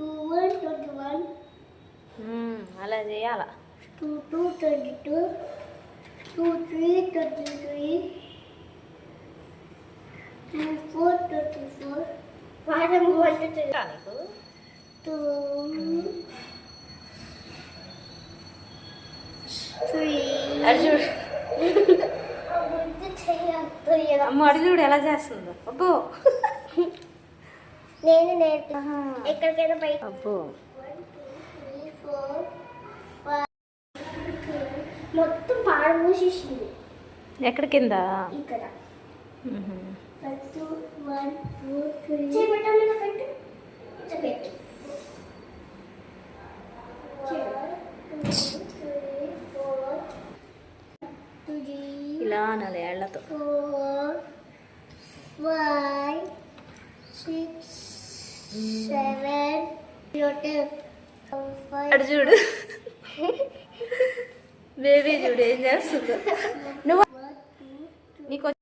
21. అలా చేయాలా 22. 23. 24. వారం నీకు 2, 3. అర్జుడు అమ్మ అడుగుడు ఎలా చేస్తుందో అబ్బో నేను నేర్పి ఎక్కడికైనా బయట అబ్బో మొత్తం పాడు మూసేసింది ఎక్కడ కింద ఇక్కడ ఇలా అనాలి ఏళ్లతో 4, 5, 6, 7, 8. అడు చూడు బేబీ చూడు ఏం చేస్తుందో నువ్వు నీకు